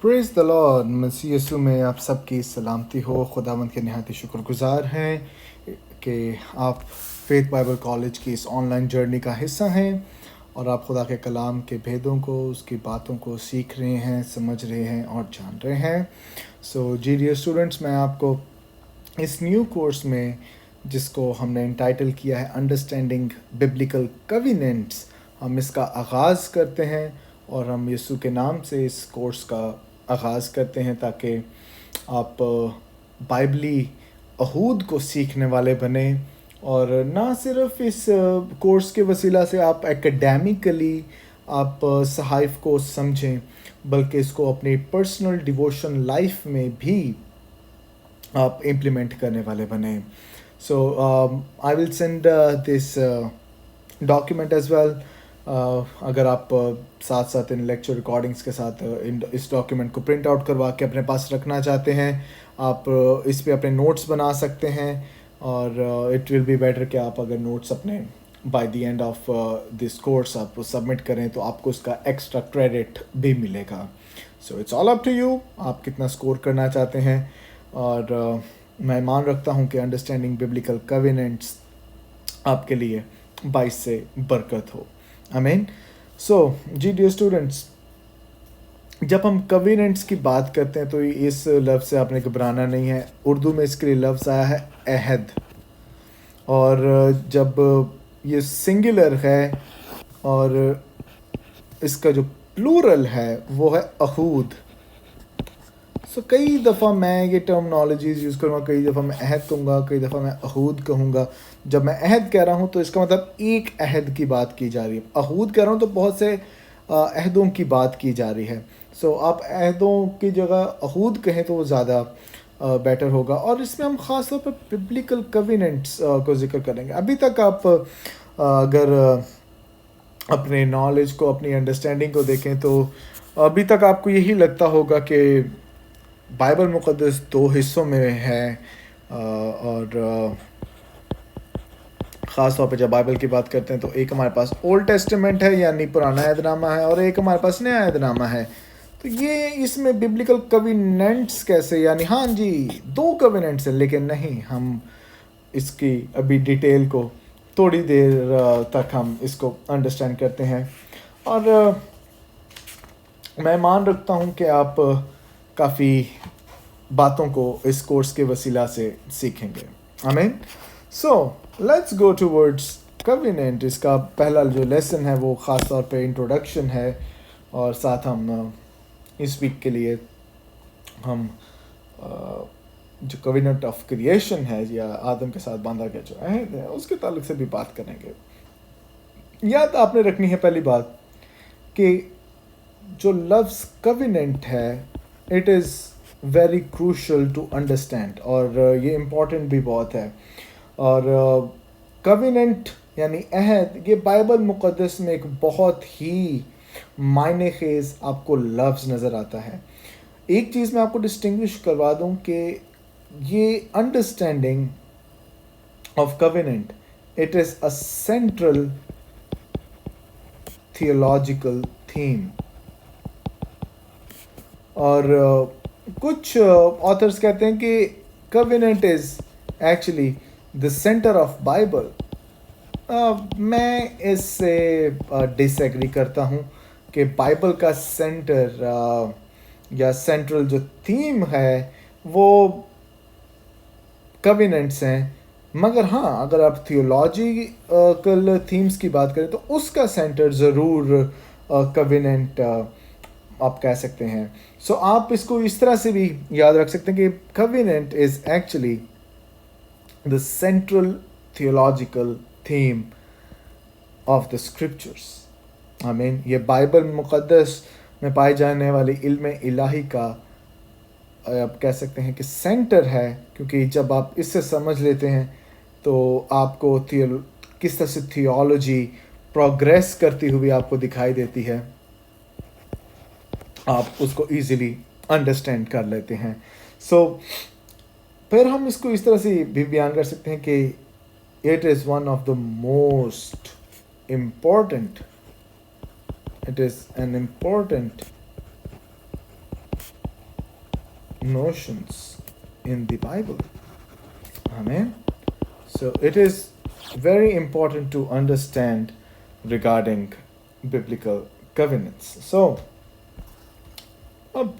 Praise the Lord. मसीह यीशु में आप सबकी सलामती हो। खुदावंद के नहायत ही शुक्रगुज़ार हैं कि आप फेथ बाइबल कॉलेज की इस ऑनलाइन जर्नी का हिस्सा हैं और आप खुदा के कलाम के भेदों को, उसकी बातों को सीख रहे हैं, समझ रहे हैं और जान रहे हैं। सो जी डियर स्टूडेंट्स, मैं आपको इस न्यू कोर्स में, जिसको हमने इंटाइटल किया है अंडरस्टैंडिंग बिब्लिकल कविनेंट्स, हम इसका आगाज़ करते हैं और हम यीशु के नाम से इस कोर्स का आगाज़ करते हैं ताकि आप बाइबली अहूद को सीखने वाले बने और ना सिर्फ इस कोर्स के वसीला से आप एकेडमिकली आप सहाइफ को समझें, बल्कि इसको अपनी पर्सनल डिवोशन लाइफ में भी आप इम्प्लीमेंट करने वाले बने। So I will send this document as well. अगर आप साथ साथ इन लेक्चर रिकॉर्डिंग्स के साथ इस डॉक्यूमेंट को प्रिंट आउट करवा के अपने पास रखना चाहते हैं, आप इस पे अपने नोट्स बना सकते हैं और इट विल बी बेटर कि आप अगर नोट्स अपने by the end of this course आप सबमिट करें तो आपको उसका एक्स्ट्रा क्रेडिट भी मिलेगा। So it's all up to you, आप कितना स्कोर करना चाहते हैं। और मैं मान रखता हूँ कि अंडरस्टैंडिंग बिब्लिकल कविनेंट्स आपके लिए 22 से बरकत हो। आमीन। सो जी डियर स्टूडेंट्स, जब हम कविनेंट्स की बात करते हैं तो इस लफ्ज़ से आपने घबराना नहीं है। उर्दू में इसके लिए लफ्ज़ आया है अहद, और जब ये सिंगुलर है और इसका जो प्लूरल है वो है अहूद। सो कई दफ़ा मैं ये टर्मनोलॉजीज़ यूज़ करूँगा, कई दफ़ा मैं अहद कहूँगा, कई दफ़ा मैं अहूद कहूँगा। जब मैं अहद कह रहा हूँ तो इसका मतलब एक अहद की बात की जा रही है। अहूद कह रहा हूँ तो बहुत से अहदों की बात की जा रही है। सो आप अहदों की जगह अहूद कहें तो वो ज़्यादा बेटर होगा। और इसमें हम ख़ास तौर पर बिब्लिकल कविनेंट्स को ज़िक्र करेंगे। अभी तक आप अगर अपने नॉलेज को, अपनी अंडरस्टैंडिंग को देखें तो अभी तक आपको यही लगता होगा कि बाइबल मुक़द्दस दो हिस्सों में है और ख़ास तौर पे जब बाइबल की बात करते हैं तो एक हमारे पास ओल्ड टेस्टामेंट है यानी पुराना अहदनामा है और एक हमारे पास नया अहदनामा है। तो ये इसमें बिब्लिकल कविनेंट्स कैसे, यानी हाँ जी दो कविनेंट्स हैं, लेकिन नहीं, हम इसकी अभी डिटेल को थोड़ी देर तक हम इसको अंडरस्टैंड करते हैं। और मैं मान रखता हूँ कि आप काफ़ी बातों को इस कोर्स के वसीला से सीखेंगे। आमीन। So let's go towards covenant. इसका पहला जो लेसन है वो ख़ास तौर पे इंट्रोडक्शन है और साथ हम इस वीक के लिए हम जो कविनेंट ऑफ क्रिएशन है या आदम के साथ बांधा गया जो अहद है उसके ताल्लुक से भी बात करेंगे। याद आपने रखनी है पहली बात कि जो लफ्ज़ कविनेंट है it is very crucial to understand, और ये इम्पॉर्टेंट भी बहुत है। और कविनेंट यानी अहद, ये बाइबल मुक़द्दस में एक बहुत ही मायने खेज़ आपको लफ्ज़ नज़र आता है। एक चीज़ मैं आपको डिस्टिंग्विश करवा दूं कि ये understanding of covenant it is a central theological theme. और कुछ ऑथर्स कहते हैं कि covenant is actually the center of Bible. मैं इससे डिसएग्री करता हूँ कि बाइबल का सेंटर या सेंट्रल जो थीम है वो कविनेंट्स हैं, मगर हाँ अगर आप थियोलॉजिकल थीम्स की बात करें तो उसका सेंटर ज़रूर कविनेंट आप कह सकते हैं। सो आप इसको इस तरह से भी याद रख सकते हैं कि covenant is actually the central theological theme of the scriptures. आमीन। ये बाइबल मुक़द्दस में पाए जाने वाली इल्म इलाही का आप कह सकते हैं कि सेंटर है, क्योंकि जब आप इससे समझ लेते हैं तो आपको किस तरह से थियोलॉजी प्रोग्रेस करती हुई आपको दिखाई देती है, आप उसको ईज़िली अंडरस्टैंड कर लेते हैं। सो फिर हम इसको इस तरह से भी बयान कर सकते हैं कि it is one of the most important, it is an important notions in the Bible. Amen. So it is very important to understand regarding biblical covenants. So अब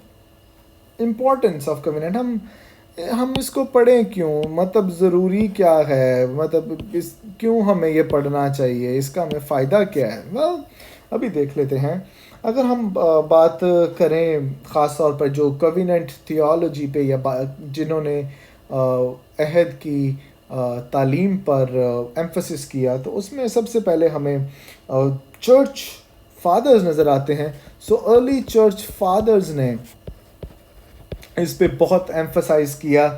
importance of covenant, हम इसको पढ़ें क्यों, मतलब ज़रूरी क्या है, मतलब इस क्यों हमें ये पढ़ना चाहिए, इसका हमें फ़ायदा क्या है. well, अभी देख लेते हैं. अगर हम बात करें ख़ास तौर पर जो कविनेंट थियोलॉजी पे या जिन्होंने अहद की तालीम पर एम्फसिस किया, तो उसमें सबसे पहले हमें चर्च फादर्स नज़र आते हैं. सो अर्ली चर्च फादर्स ने इस पे बहुत एम्फसाइज किया.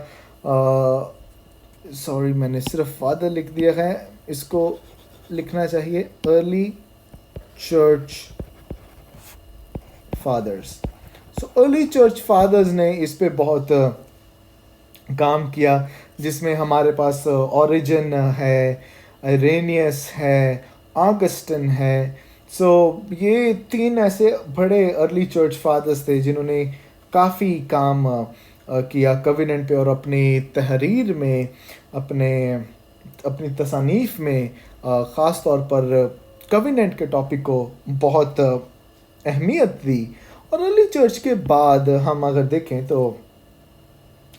सॉरी, मैंने सिर्फ फादर लिख दिया है, इसको लिखना चाहिए early church fathers. So early church fathers ने इस पे बहुत काम किया, जिसमें हमारे पास ओरिजिन है, इरेनियस है, ऑगस्टिन है. सो ये 3 ऐसे बड़े अर्ली चर्च फादर्स थे जिन्होंने काफ़ी काम किया कविनेंट पे, और अपनी तहरीर में, अपनी तसानीफ में ख़ास तौर पर कविनेंट के टॉपिक को बहुत अहमियत दी. और अर्ली चर्च के बाद हम अगर देखें तो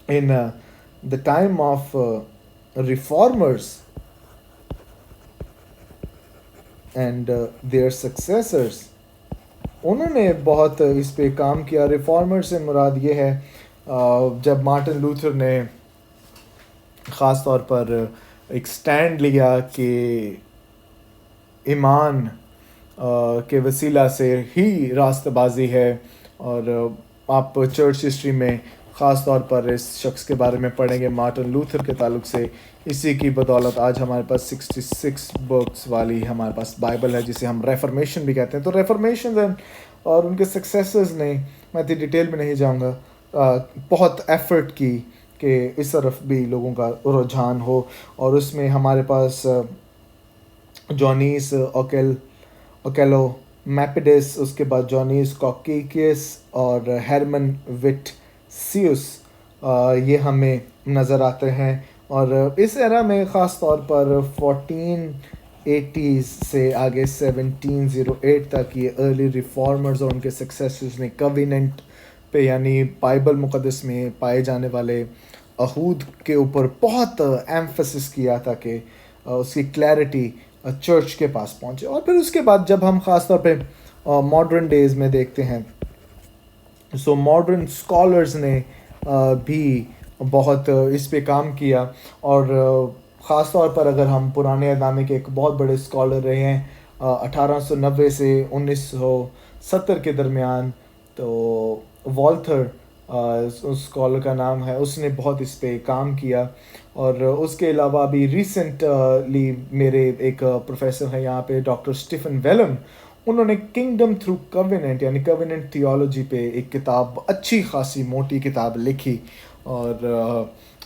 in the time of reformers and their successors, उन्होंने बहुत इस पे काम किया. रिफॉर्मर से मुराद ये है जब मार्टिन लूथर ने ख़ास तौर पर एक स्टैंड लिया कि ईमान के वसीला से ही रास्तबाजी है. और आप चर्च हिस्ट्री में ख़ास तौर पर इस शख्स के बारे में पढ़ेंगे, मार्टिन लूथर के ताल्लुक से. इसी की बदौलत आज हमारे पास 66 बुक्स वाली हमारे पास बाइबल है, जिसे हम रेफर्मेशन भी कहते हैं. तो रेफर्मेशन और उनके सक्सेसर्स ने, मैं इतनी डिटेल में नहीं जाऊंगा, बहुत एफ़र्ट की कि इस तरफ भी लोगों का रुझान हो. और उसमें हमारे पास जॉनीस ओकेलो मैपिडस, उसके बाद जॉनीस कॉकियस और हेरमन विटसियस, ये हमें नज़र आते हैं. और इस एरा में ख़ास तौर पर 1480s से आगे 1708 तक ये अर्ली रिफॉर्मर्स और उनके सक्सेसर्स ने कविनेंट पे, यानी बाइबल मुक़द्दस में पाए जाने वाले अहूद के ऊपर बहुत एम्फसिस किया ताकि उसकी क्लैरिटी चर्च के पास पहुँचे. और फिर उसके बाद जब हम ख़ास तौर पे मॉडर्न डेज़ में देखते हैं, सो मॉडर्न स्कॉलर्स ने भी बहुत इस पे काम किया. और ख़ास तौर पर अगर हम पुराने अहदनामे के एक बहुत बड़े स्कॉलर रहे हैं 1890 से 1970 के दरमियान, तो वॉल्थर उस स्कॉलर का नाम है, उसने बहुत इस पे काम किया. और उसके अलावा भी रिसेंटली मेरे एक प्रोफेसर हैं यहाँ पे, डॉक्टर स्टीफन वेलम, उन्होंने किंगडम थ्रू कविनेंट यानी कविनेंट थियोलॉजी पे एक किताब, अच्छी खासी मोटी किताब लिखी, और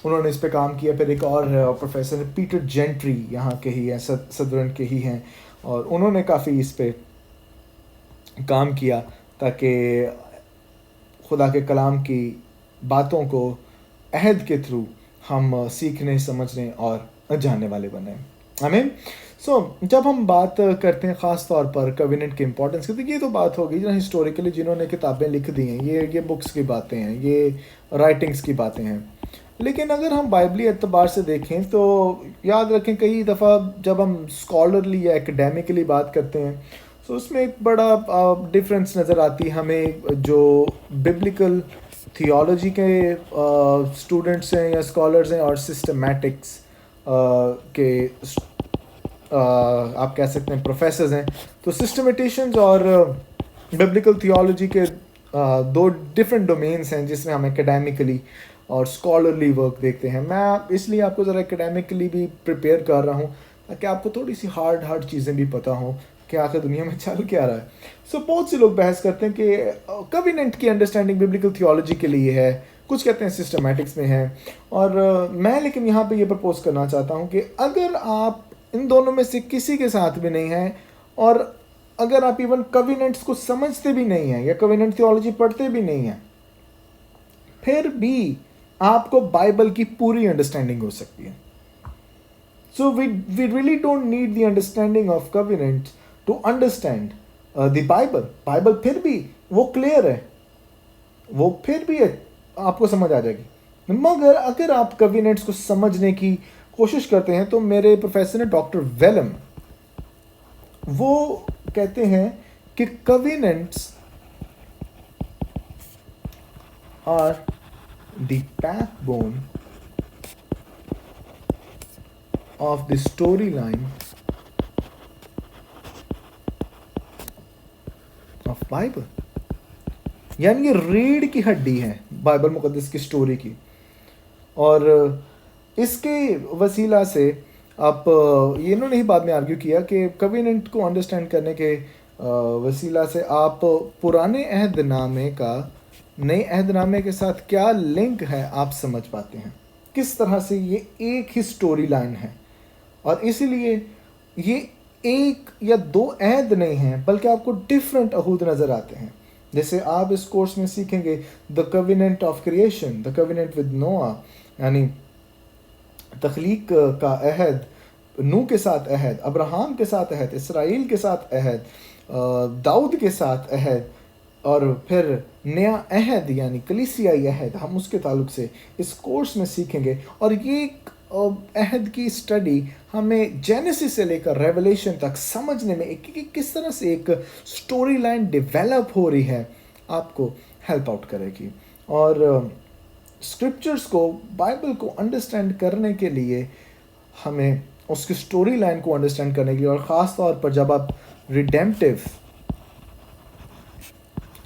उन्होंने इस पे काम किया. फिर एक और प्रोफेसर पीटर जेंट्री, यहाँ के ही हैं, सदरन के ही हैं, और उन्होंने काफ़ी इस पे काम किया ताकि खुदा के कलाम की बातों को अहद के थ्रू हम सीखने, समझने और जानने वाले बने. आमीन. सो जब हम बात करते हैं ख़ास तौर पर कविनेंट के इम्पोर्टेंस की, तो ये तो बात होगी जो हिस्टोरिकली जिन्होंने किताबें लिख दी हैं, ये बुक्स की बातें हैं, ये राइटिंग्स की बातें हैं. लेकिन अगर हम बाइबली एतबार से देखें तो याद रखें, कई दफ़ा जब हम स्कॉलरली या एकेडमिकली बात करते हैं तो उसमें एक बड़ा डिफरेंस नज़र आती है हमें. जो बिब्लिकल थियोलॉजी के स्टूडेंट्स हैं या स्कॉलर्स हैं, और सिस्टमैटिक्स के आप कह सकते हैं प्रोफेसर्स हैं. तो सिस्टमेटिशियंस और बिब्लिकल थियोलॉजी के 2 डिफरेंट डोमेन्स हैं जिसमें हम एकेडमिकली और स्कॉलरली वर्क देखते हैं. मैं इसलिए आपको ज़रा एकेडमिकली भी प्रिपेयर कर रहा हूँ ताकि आपको थोड़ी सी हार्ड चीज़ें भी पता हों कि आखिर दुनिया में चल क्या रहा है. सो बहुत से लोग बहस करते हैं कि कविनेंट की अंडरस्टैंडिंग बिब्लिकल थियोलॉजी के लिए है, कुछ कहते हैं सिस्टमैटिक्स में है. और मैं लेकिन यहाँ पे ये प्रपोज करना चाहता हूँ कि अगर आप इन दोनों में से किसी के साथ भी नहीं हैं, और अगर आप इवन कविनेंट्स को समझते भी नहीं हैं या कविनेंट थियोलॉजी पढ़ते भी नहीं हैं, پھر بھی آپ کو بائبل کی پوری انڈرسٹینڈنگ ہو سکتی ہے. So we really don't need the understanding of covenant to understand the Bible. Bible پھر بھی وہ کلیئر ہے, وہ پھر بھی آپ کو سمجھ آ جائے گی. مگر اگر آپ کویننٹس کو سمجھنے کی کوشش کرتے ہیں تو میرے پروفیسر ہیں ڈاکٹر ویلم, وہ کہتے ہیں کہ covenants are the backbone of the story line of Bible. یعنی یہ ریڑھ کی ہڈی ہے بائبل مقدس کی اسٹوری کی, اور اس کے وسیلہ سے آپ یہ انہوں نے ہی بعد میں آرگیو کیا کہ کویننٹ کو انڈرسٹینڈ کرنے کے وسیلہ سے آپ پرانے عہد نامے کا نئے عہد نامے کے ساتھ کیا لنک ہے آپ سمجھ پاتے ہیں, کس طرح سے یہ ایک ہی اسٹوری لائن ہے. اور اسی لیے یہ ایک یا دو عہد نہیں ہیں بلکہ آپ کو ڈفرینٹ عہود نظر آتے ہیں. جیسے آپ اس کورس میں سیکھیں گے دا کویننٹ آف کریشن, دا کویننٹ ود نوآ, یعنی تخلیق کا عہد, نوح کے ساتھ عہد, ابراہم کے ساتھ عہد, اسرائیل کے ساتھ عہد, داؤد کے ساتھ عہد, اور پھر نیا عہد یعنی کلیسیائی عہد ہم اس کے تعلق سے اس کورس میں سیکھیں گے. اور یہ عہد کی اسٹڈی ہمیں جینیسس سے لے کر ریولیشن تک سمجھنے میں کس طرح سے ایک اسٹوری لائن ڈیولپ ہو رہی ہے آپ کو ہیلپ آؤٹ کرے گی. اور اسکرپچرس کو, بائبل کو انڈرسٹینڈ کرنے کے لیے ہمیں اس کی اسٹوری لائن کو انڈرسٹینڈ کرنے کے لیے, اور خاص طور پر جب آپ ریڈیمپٹیو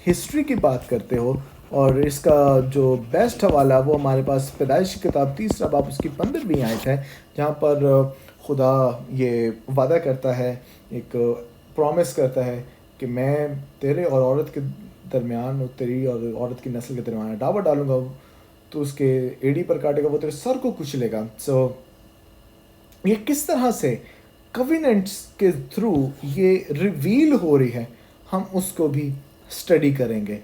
ہسٹری کی بات کرتے ہو, اور اس کا جو بیسٹ حوالہ وہ ہمارے پاس پیدائش کی کتاب 3 باب اس کی 15ویں آیت ہے, جہاں پر خدا یہ وعدہ کرتا ہے, ایک پرومس کرتا ہے کہ میں تیرے اور عورت کے درمیان, تیری اور عورت کی نسل کے درمیان ڈاور ڈالوں گا, تو اس کے ایڑی پر کاٹے گا, وہ تیرے سر کو کچلے گا. سو یہ کس طرح سے کویننٹس کے تھرو یہ ریویل ہو رہی ہے, ہم اس کو بھی اسٹڈی کریں گے.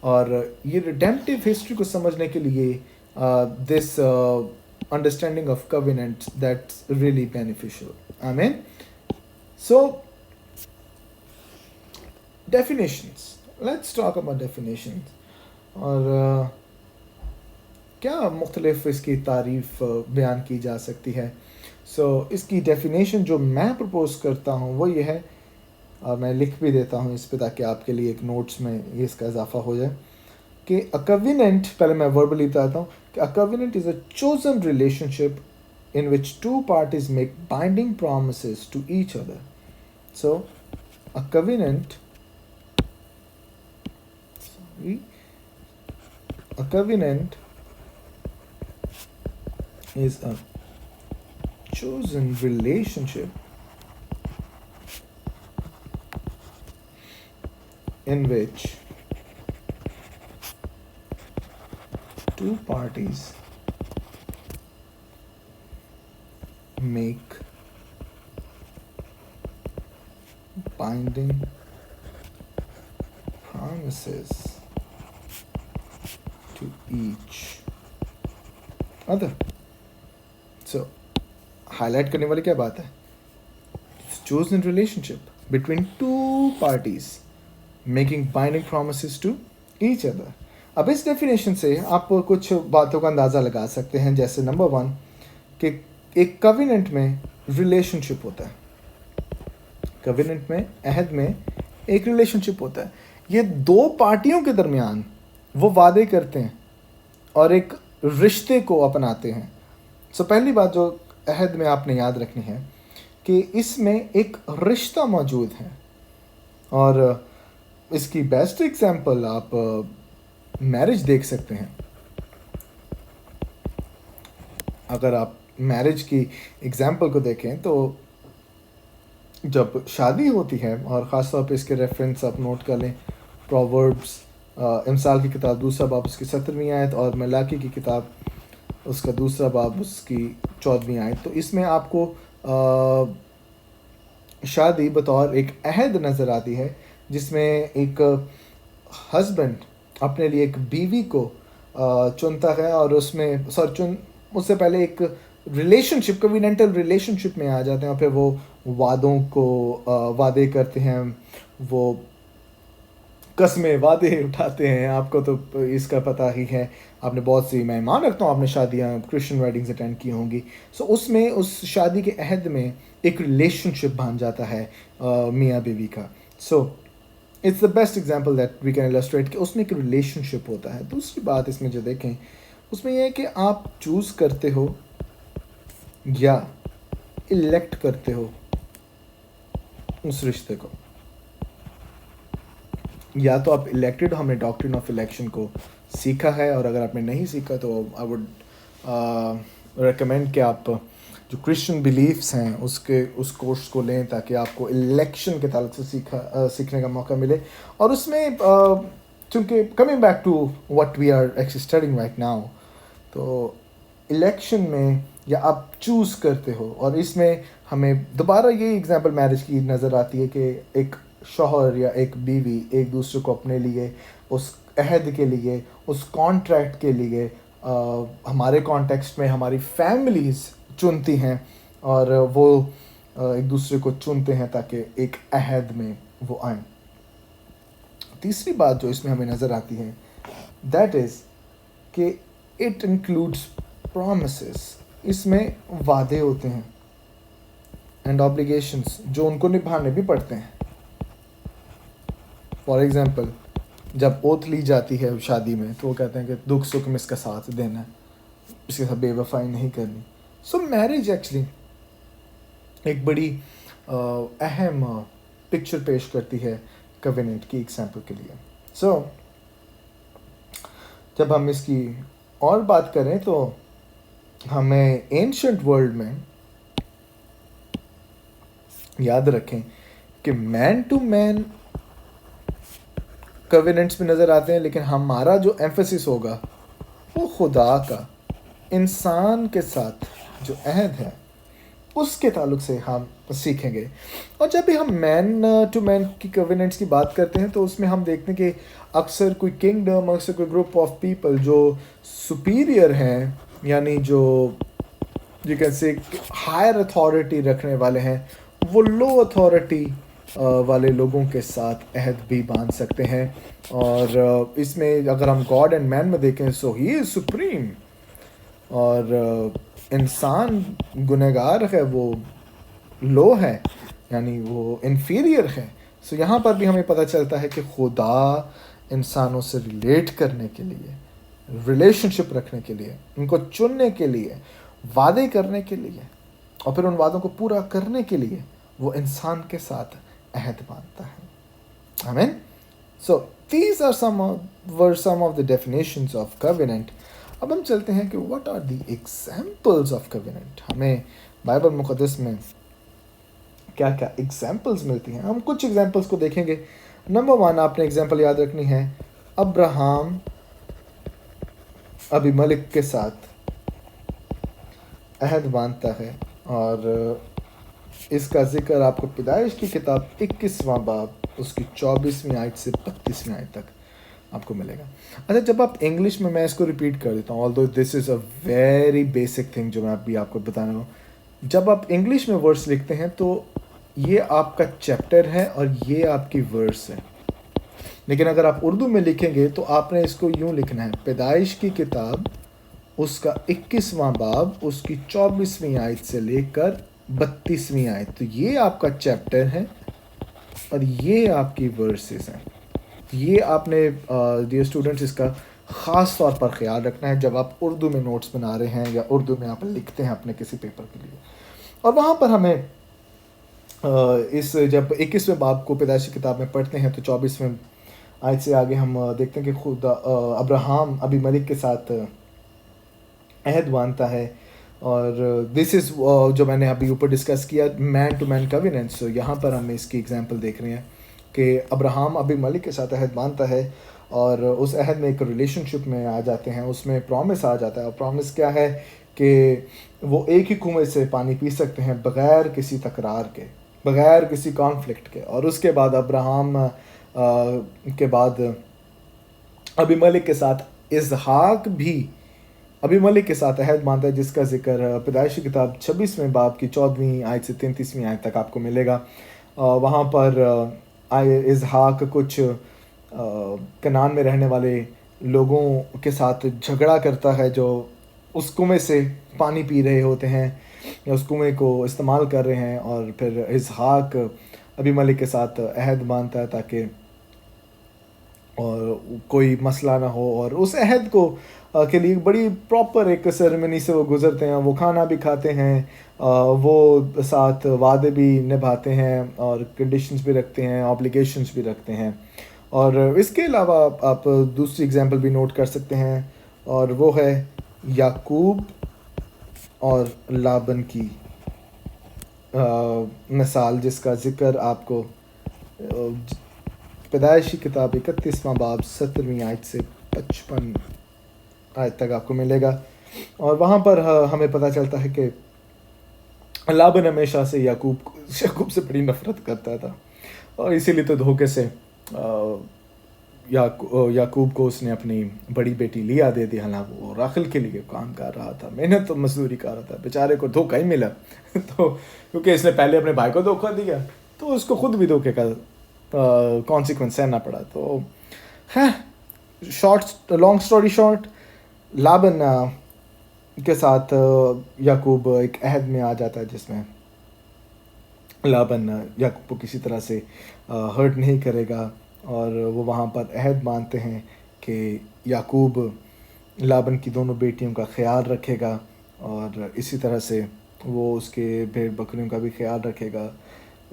اور یہ ریڈیمپٹیو ہسٹری کو سمجھنے کے لیے this understanding of covenant that's really beneficial. آمین. So definitions, let's talk about definitions. اور کیا مختلف اس کی تعریف بیان کی جا سکتی ہے. سو اس کی ڈیفینیشن جو میں پرپوز کرتا ہوں وہ یہ ہے, اور میں لکھ بھی دیتا ہوں اس پہ تاکہ آپ کے لیے ایک نوٹس میں یہ اس کا اضافہ ہو جائے, کہ اے کویننٹ, پہلے میں وربلی بتاتا ہوں کہ a covenant is a chosen relationship in which two parties make binding promises to each other. So a covenant, a covenant is a chosen relationship in which two parties make binding promises to each other. So highlight کرنے والی کیا بات ہے, chosen relationship between two parties making binding promises to each other. اب اس definition سے آپ کچھ باتوں کا اندازہ لگا سکتے ہیں, جیسے نمبر 1 کہ ایک کویننٹ میں ریلیشن شپ ہوتا ہے, کویننٹ میں, عہد میں ایک ریلیشن شپ ہوتا ہے. یہ دو پارٹیوں کے درمیان وہ وعدے کرتے ہیں اور ایک رشتے کو اپناتے ہیں. سو پہلی بات جو عہد میں آپ نے یاد رکھنی ہے کہ اس میں ایک رشتہ موجود ہے, اور اس کی بیسٹ ایگزامپل آپ میرج دیکھ سکتے ہیں. اگر آپ میرج کی ایگزامپل کو دیکھیں تو جب شادی ہوتی ہے, اور خاص طور پہ اس کے ریفرنس آپ نوٹ کر لیں, پرووربس, امثال کی کتاب 2 باب اس کی 17ویں آیت, اور ملاکی کی کتاب اس کا 2 باب اس کی 14ویں آیت. تو اس میں آپ کو شادی بطور ایک عہد نظر آتی ہے, جس میں ایک ہسبینڈ اپنے لیے ایک بیوی کو चुनता है और उसमें उससे पहले एक रिलेशनशिप कोवेनेंटल रिलेशनशिप में आ जाते हैं और फिर वो वादे करते हैं, वो कस्में वादे उठाते हैं। आपको तो इसका पता ही है, आपने बहुत सी, मैं मान रखता हूँ आपने शादियाँ क्रिश्चियन वेडिंग्स अटेंड की होंगी। सो उसमें उस शादी के अहद में एक रिलेशनशिप बन जाता है मियाँ बीवी का। So it's the best example that we can illustrate कि उसमें एक रिलेशनशिप होता है। दूसरी बात इसमें जो देखें उसमें यह है कि आप चूज़ करते हो या इलेक्ट करते हो उस रिश्ते को। या तो आप इलेक्टेड, हमने डॉक्ट्रिन ऑफ इलेक्शन को सीखा है, और अगर आपने नहीं सीखा तो आई वुड रेकमेंड कि आप जो क्रिश्चियन बिलीफ्स हैं उस कोर्स को लें ताकि आपको इलेक्शन के ताल्लुक से सीखने का मौका मिले। और उसमें चूँकि coming back to what we are actually studying right now, तो इलेक्शन में या आप चूज़ करते हो, और इसमें हमें दोबारा ये एग्जांपल मैरिज की नज़र आती है कि एक शौहर या एक बीवी एक दूसरे को अपने लिए, उस अहद के लिए, उस कॉन्ट्रैक्ट के लिए, हमारे कॉन्टेक्स्ट में हमारी फैमिलीज़ चुनती हैं और वो एक दूसरे को चुनते हैं ताकि एक अहद में वो आएँ। तीसरी बात जो इसमें हमें नज़र आती है दैट इज़ कि इट इंक्लूड्स प्रॉमिसेस। इसमें वादे होते हैं एंड ऑब्लिगेशंस जो उनको निभाने भी पड़ते हैं। फॉर एग्ज़ाम्पल, जब ओथ ली जाती है शादी में तो वो कहते हैं कि दुख सुख में इसका साथ देना है, इसके साथ बेवफाई नहीं करनी। सो मैरिज एक्चुअली एक बड़ी अहम पिक्चर पेश करती है कवेनेंट की एग्जाम्पल के लिए। सो जब हम इसकी और बात करें तो हमें एंशिएंट वर्ल्ड में याद रखें कि मैन टू मैन कवेनेंट्स में नज़र आते हैं, लेकिन हमारा जो एम्फेसिस होगा वो खुदा का इंसान के साथ जो अहद है उसके ताल्लुक से हम सीखेंगे। और जब भी हम मैन टू मैन की कवेनेंट्स की बात करते हैं तो उसमें हम देखते हैं कि अक्सर कोई किंगडम, अक्सर कोई ग्रुप ऑफ पीपल जो सुपीरियर हैं, यानी जो you can say higher authority रखने वाले हैं, वो लो अथॉरिटी वाले लोगों के साथ अहद भी बांध सकते हैं। और इसमें अगर हम गॉड एंड मैन में देखें सो ही इज़ सुप्रीम, और इंसान गुनहगार है, वो लो है, यानी वो इन्फीरियर है। सो यहाँ पर भी हमें पता चलता है कि खुदा इंसानों से रिलेट करने के लिए, रिलेशनशिप रखने के लिए, उनको चुनने के लिए, वादे करने के लिए, और फिर उन वादों को पूरा करने के लिए वो इंसान के साथ अहद बांधता है। आमीन। सो these are some of the definitions of covenant. अब हम चलते हैं कि what are the examples of covenant। हमें बाइबल मुक़द्दस में क्या क्या एग्जाम्पल्स मिलती हैं। हम कुछ एग्जाम्पल्स को देखेंगे। नंबर 1 आपने एग्जाम्पल याद रखनी है, अब्राहम अबीमेलेक के साथ अहद बांधता है, और इसका जिक्र आपको पैदाइश की किताब 21वां बाब उसकी 24वीं आयत से 32वीं आयत तक आपको मिलेगा। अच्छा, जब आप इंग्लिश में, मैं इसको रिपीट कर देता हूँ, although this is a very basic thing जो मैं अभी आपको बता रहा हूँ। जब आप इंग्लिश में वर्स लिखते हैं तो ये आपका चैप्टर है और ये आपकी वर्स है, लेकिन अगर आप उर्दू में लिखेंगे तो आपने इसको यूँ लिखना है, पैदाइश की किताब उसका 21वां बाब उसकी 24वीं आयत से लेकर 32वीं आयत। तो ये आपका चैप्टर है और ये आपकी वर्सेस हैं। ये आपने डियर स्टूडेंट्स इसका ख़ास तौर पर ख्याल रखना है जब आप उर्दू में नोट्स बना रहे हैं या उर्दू में आप लिखते हैं अपने किसी पेपर के लिए। और वहाँ पर हमें जब 21वें बाब को पैदाइश की किताब में पढ़ते हैं तो 24वें आयत से आगे हम देखते हैं कि खुद अब्राहम अबीमेलेक के साथ अहद बांधता है, और दिस इज़ जो मैंने अभी ऊपर डिस्कस किया, मैन टू मैन कवेनेंट। सो यहाँ पर हम इसकी एग्जांपल देख रहे हैं कि अब्राहम अबीमेलेक के साथ अहद बांधता है और उस अहद में एक रिलेशनशिप में आ जाते हैं, उसमें प्रॉमिस आ जाता है। और प्रॉमिस क्या है कि वो एक ही कुएं से पानी पी सकते हैं बग़ैर किसी तकरार के, बग़ैर किसी कॉन्फ्लिक्ट के। और उसके बाद अब्राहम के बाद अबीमेलेक के साथ इसहाक भी अबीमेलेक के साथ अहद बांधता है, जिसका जिक्र पैदाइश की किताब 26वें बाब की 14वीं आयत से 33वीं आयत तक आपको मिलेगा। वहाँ पर इसहाक कुछ कनान में रहने वाले लोगों के साथ झगड़ा करता है जो उस कुएं से पानी पी रहे होते हैं या उस कुएं को इस्तेमाल कर रहे हैं, और फिर इसहाक अबीमेलेक के साथ अहद बांधता है ताकि और कोई मसला ना हो, और उस अहद को के लिए बड़ी प्रॉपर एक सेरेमनी से वो गुज़रते हैं। वो खाना भी खाते हैं, वो साथ वादे भी निभाते हैं और कंडीशंस भी रखते हैं, ऑब्लिगेशंस भी रखते हैं। और इसके अलावा आप दूसरी एग्जांपल भी नोट कर सकते हैं, और वो है याकूब और लाबन की मिसाल, जिसका ज़िक्र आपको पैदाइश की किताब 31वां बाब 17वीं आयत से 55 आयत तक आपको मिलेगा। और वहाँ पर हमें पता चलता है कि लाबन हमेशा से याकूब से बड़ी नफ़रत करता था, और इसीलिए तो धोखे से याकूब को उसने अपनी बड़ी बेटी लिया दे दी। हालांकि वो राखिल के लिए काम कर रहा था, मेहनत तो मजदूरी कर रहा था, बेचारे को धोखा ही मिला तो क्योंकि इसने पहले अपने भाई को धोखा दिया तो उसको खुद भी धोखे का कॉन्सिक्वेंस सहना पड़ा। तो है लॉन्ग स्टोरी शॉर्ट, लाबन के साथ याकूब एक अहद में आ जाता है जिसमें लाबन याकूब को किसी तरह से हर्ट नहीं करेगा, और वो वहाँ पर अहद मानते हैं कि याकूब लाबन की दोनों बेटियों का ख्याल रखेगा, और इसी तरह से वो उसके भेड़ बकरियों का भी ख्याल रखेगा।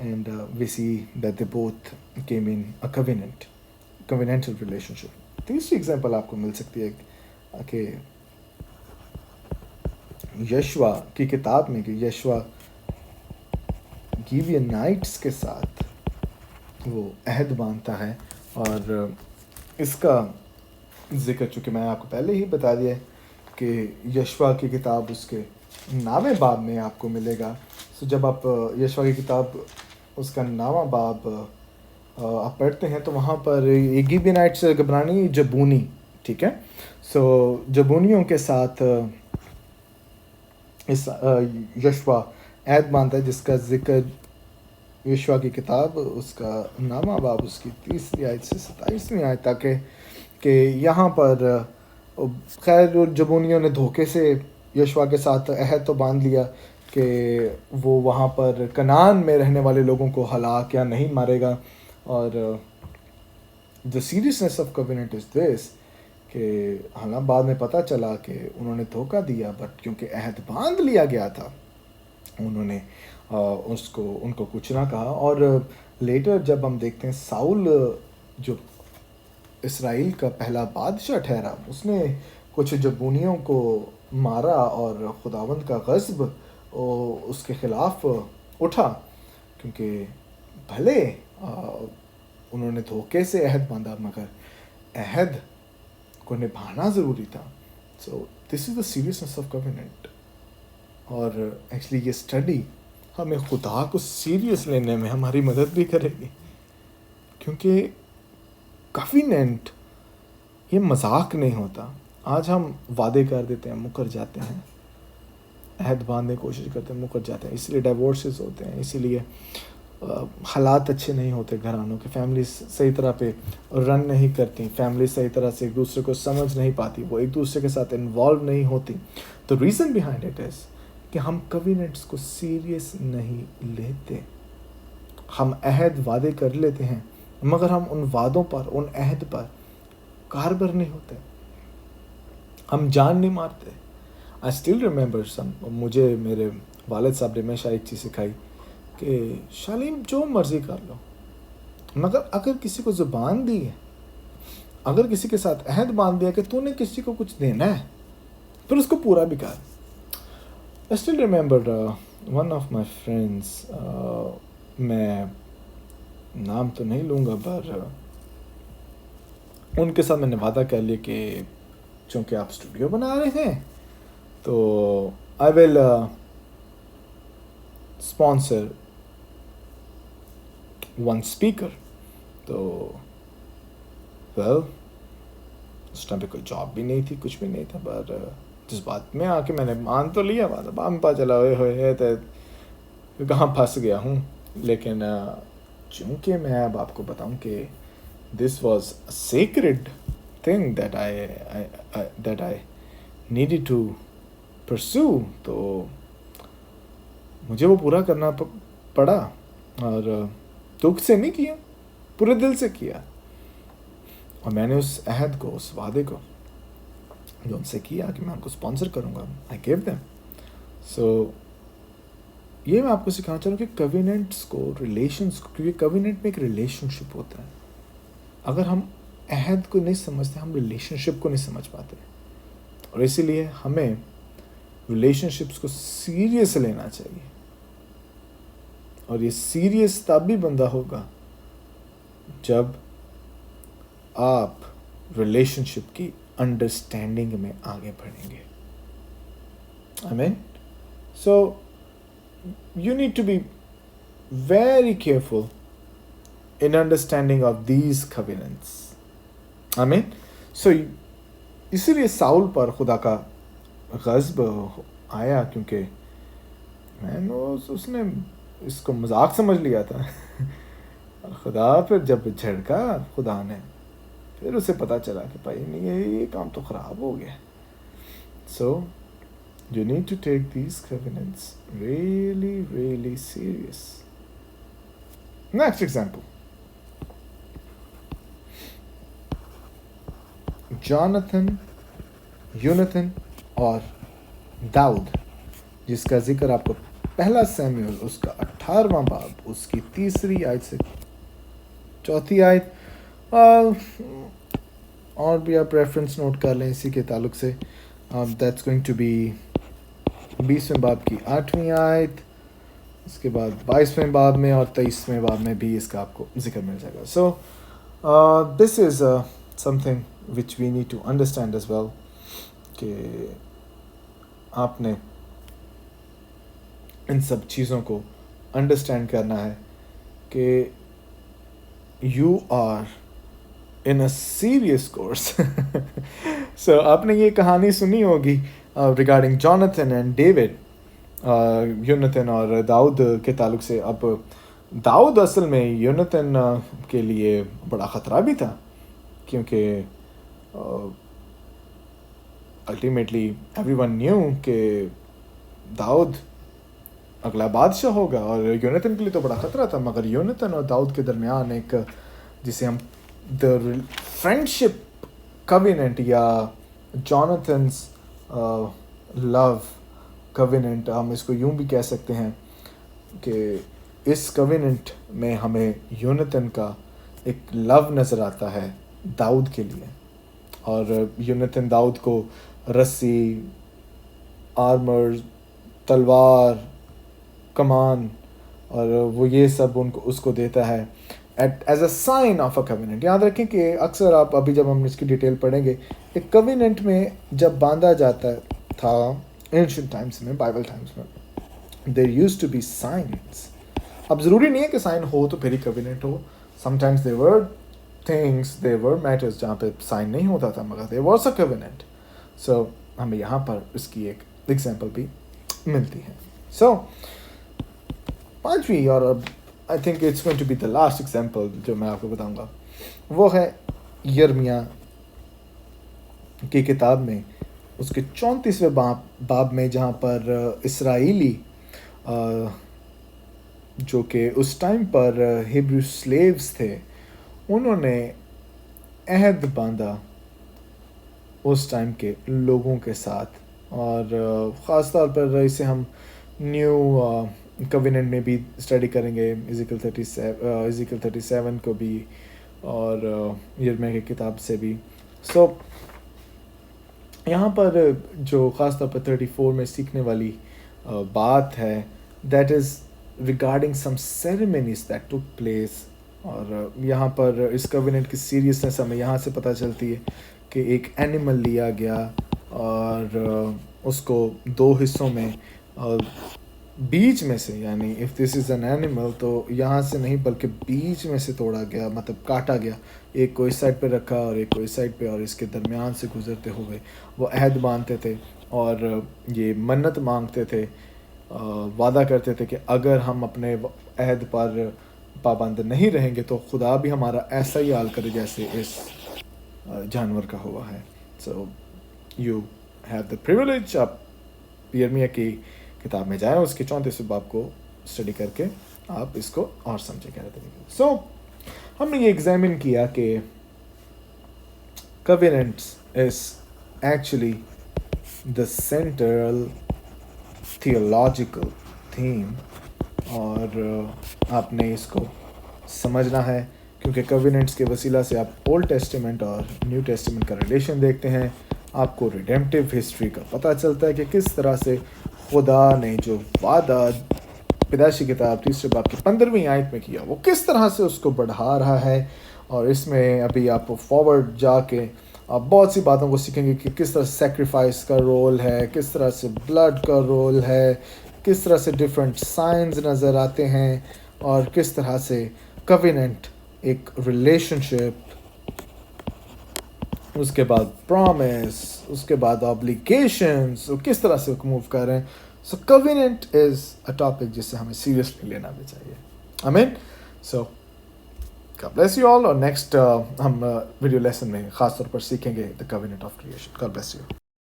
And we see that they both came in a covenantal relationship. तीसरी एग्जांपल आपको मिल सकती है कि यशवा की किताब में कि यशवा गिबियनाइट्स के साथ वो अहद बांधता है, और इसका जिक्र चूँकि मैं आपको पहले ही बता दिया है कि यशवा की किताब उसके 9वें बाब में आपको मिलेगा। सो जब आप यशवा की किताब उसका 9वां बाब आप पढ़ते हैं तो वहाँ पर गिबियनाइट्स गबरानी जबूनी, ठीक है। सो जबूनियों के साथ इस यशवा अहद बांधता है, जिसका जिक्र यशवा की किताब उसका 9वां बाब उसकी 3री आयत से 27वीं आयत तक है कि यहाँ पर खैर जबूनियों ने धोखे से यशवा के साथ अहद तो बांध लिया कि वो वहाँ पर कनान में रहने वाले लोगों को हलाक या नहीं मारेगा। और the seriousness of covenant is this कि हालांकि बाद में पता चला कि उन्होंने धोखा दिया, बट क्योंकि अहद बांध लिया गया था उन्होंने उनको कुछ ना कहा। और लेटर जब हम देखते हैं साउल जो इसराइल का पहला बादशाह ठहरा, उसने कुछ जबूनियों को मारा और खुदावंद का गज़ब उसके ख़िलाफ़ उठा, क्योंकि भले उन्होंने धोखे से अहद बांधा मगर अहद को निभाना ज़रूरी था। सो this is the seriousness of covenant. और एक्चुअली ये स्टडी हमें खुदा को सीरियस लेने में हमारी मदद भी करेगी, क्योंकि कवेनेंट ये मजाक नहीं होता। आज हम वादे कर देते हैं, मुकर जाते हैं, अहद बांधने की कोशिश करते हैं, मुकर जाते हैं, इसलिए डिवोर्सेस होते हैं, इसीलिए हालात अच्छे नहीं होते घरानों के, फैमिली सही तरह पे रन नहीं करती, फैमिली सही तरह से एक दूसरे को समझ नहीं पाती, वो एक दूसरे के साथ इन्वॉल्व नहीं होती। तो रीज़न बिहाइंड इट इज़ कि हम कवेनेंट्स को सीरियस नहीं लेते। हम अहद वादे कर लेते हैं मगर हम उन वादों पर, उन अहद पर कारगर नहीं होते, हम जान नहीं मारते। आई स्टिल रिमेंबर मुझे मेरे वालिद साहब ने हमेशा एक चीज़ सिखाई कि शालीम जो मर्ज़ी कर लो, मगर अगर किसी को ज़ुबान दी है, अगर किसी के साथ अहद बांध दिया कि तूने किसी को कुछ देना है, फिर उसको पूरा भी कर। I still remember one of my friends, मैं नाम तो नहीं लूँगा, पर उनके साथ मैंने वादा कर लिया कि चूँकि आप स्टूडियो बना रहे हैं तो I will sponsor one speaker. तो वेल उस टाइम पे कोई जॉब भी नहीं थी, कुछ भी नहीं था, पर जिस बात में आके मैंने मान तो लिया, बाद में पता चला हुए तो कहाँ फंस गया हूँ। लेकिन चूँकि मैं अब आपको बताऊँ कि this was a sacred thing that I needed to pursue, तो मुझे वो पूरा करना पड़ा, और दुख से नहीं किया, पूरे दिल से किया। और मैंने उस अहद को, उस वादे को जो उनसे किया कि मैं उनको स्पॉन्सर करूँगा, आई गिव देम। सो ये मैं आपको सिखाना चाह रहा हूँ कि कविनेंट्स को, रिलेशंस को, क्योंकि कविनेंट में एक रिलेशनशिप होता है। अगर हम अहद को नहीं समझते, हम रिलेशनशिप को नहीं समझ पाते, और इसीलिए हमें रिलेशनशिप्स को सीरियस लेना चाहिए। और ये सीरियस तब भी बंदा होगा जब आप रिलेशनशिप की अंडरस्टैंडिंग में आगे बढ़ेंगे। आमीन। सो you need to be very careful in understanding of these covenants. Amen. So इसीलिए साउल पर खुदा का ग़ज़ब आया, क्योंकि उसने इसको मजाक समझ लिया था। और खुदा फिर जब झड़का खुदा ने, फिर उसे पता चला कि भाई नहीं, ये काम तो ख़राब हो गया। So you need to take these covenants really, really serious. Next example. यूनथन और दाऊद, जिसका जिक्र आपको पहला सैमुएल उसका 18वां बाब उसकी 3 आयत से 4 आयत, और भी आप रेफरेंस नोट कर लें इसी के ताल्लुक से। दैट्स गोइंग टू बी 20वें बाब की 8वीं आयत, उसके बाद 22वें बाब में और 23वें बाब में भी इसका आपको जिक्र मिल जाएगा। So this is something which we need to understand as well, कि आपने इन सब चीज़ों को अंडरस्टैंड करना है कि you are in a serious course. So आपने ये कहानी सुनी होगी रिगार्डिंग जॉनथन एंड डेविड, यूनथन और दाऊद के ताल्लुक से। अब दाऊद असल में यूनथन के लिए बड़ा ख़तरा भी था, क्योंकि अल्टीमेटली एवरीवन न्यू कि दाऊद अगला बादशाह होगा, और यूनथन के लिए तो बड़ा ख़तरा था। मगर यूनथन और दाऊद के दरमियान एक, जिसे हम द फ्रेंडशिप कविनेंट या जॉनथन्स लव कविनेंट, हम इसको यूं भी कह सकते हैं कि इस कविनेंट में हमें यूनथन का एक लव नज़र आता है दाऊद के लिए। और यूनथन दाऊद को रस्सी, आर्मर, तलवार, कमान, और वो ये सब उसको देता है as a sign of a covenant. याद रखें कि अक्सर आप अभी जब हम इसकी डिटेल पढ़ेंगे, एक कविनेंट में जब बांधा जाता था एंशिएंट टाइम्स में, बाइबल टाइम्स में, there used to be signs. अब ज़रूरी नहीं है कि साइन हो तो फिर ही कविनेंट हो। Sometimes there were things, there were matters जहाँ पे साइन नहीं होता था, मगर देयर वाज अ कविनेंट। सो हमें यहाँ पर इसकी एक एग्जाम्पल भी मिलती है। सो पांचवी, और I think it's going to be the last example जो मैं आपको बताऊंगा, वो है यिर्मयाह की किताब में उसके 34वें बाब में, जहाँ पर इसराइली जो कि उस टाइम पर हिब्रू स्लेव्स थे, उन्होंने अहद बांधा उस टाइम के लोगों के साथ। और ख़ास तौर पर इसे हम न्यू कविनेंट में भी स्टडी करेंगे, इज़िकल 37 को भी, और यिर्मयाह की किताब से भी। सो यहाँ पर जो ख़ास तौर पर 34 में सीखने वाली बात है, that is regarding some ceremonies that took place. और यहाँ पर इस कविनेंट की सीरियसनेस हमें यहाँ से पता चलती है कि एक एनिमल लिया गया और उसको 2 हिस्सों में بیچ میں سے، یعنی if this is an animal تو یہاں سے نہیں بلکہ بیچ میں سے توڑا گیا، مطلب کاٹا گیا، ایک کو اس سائڈ پہ رکھا اور ایک کو اس سائڈ پہ، اور اس کے درمیان سے گزرتے ہوئے وہ عہد باندھتے تھے اور یہ منت مانگتے تھے، وعدہ کرتے تھے کہ اگر ہم اپنے عہد پر پابند نہیں رہیں گے تو خدا بھی ہمارا ایسا ہی حال کرے جیسے اس جانور کا ہوا ہے. So you have the privilege. آپ یرمیہ کی کتاب میں جائیں، اس کے 34 باب کو اسٹڈی کر کے آپ اس کو اور سمجھیں گہرے طریقے سے. سو ہم نے یہ ایگزامن کیا کہ covenants is actually the central theological theme, اور آپ نے اس کو سمجھنا ہے کیونکہ کویننٹس کے وسیلہ سے آپ اولڈ ٹیسٹیمنٹ اور نیو ٹیسٹیمنٹ کا ریلیشن دیکھتے ہیں. آپ کو ریڈیمپٹیو ہسٹری کا پتہ چلتا ہے کہ کس طرح سے خدا نے جو وعدہ پیدائشی کتاب 3 باب کی 15ویں آیت میں کیا وہ کس طرح سے اس کو بڑھا رہا ہے. اور اس میں ابھی آپ فارورڈ جا کے آپ بہت سی باتوں کو سیکھیں گے کہ کس طرح سیکریفائس کا رول ہے، کس طرح سے بلڈ کا رول ہے، کس طرح سے ڈفرینٹ سائنز نظر آتے ہیں، اور کس طرح سے کویننٹ ایک ریلیشن شپ، اس کے بعد پرومس، اس کے بعد آبلیگیشنز، کس طرح سے موو کر رہے ہیں. سو کویننٹ از اے ٹاپک جس سے ہمیں سیریسلی لینا بھی چاہیے. آمین. سو God bless you all. اور نیکسٹ ہم ویڈیو لیسن میں خاص طور پر سیکھیں گے the covenant of creation. God bless you.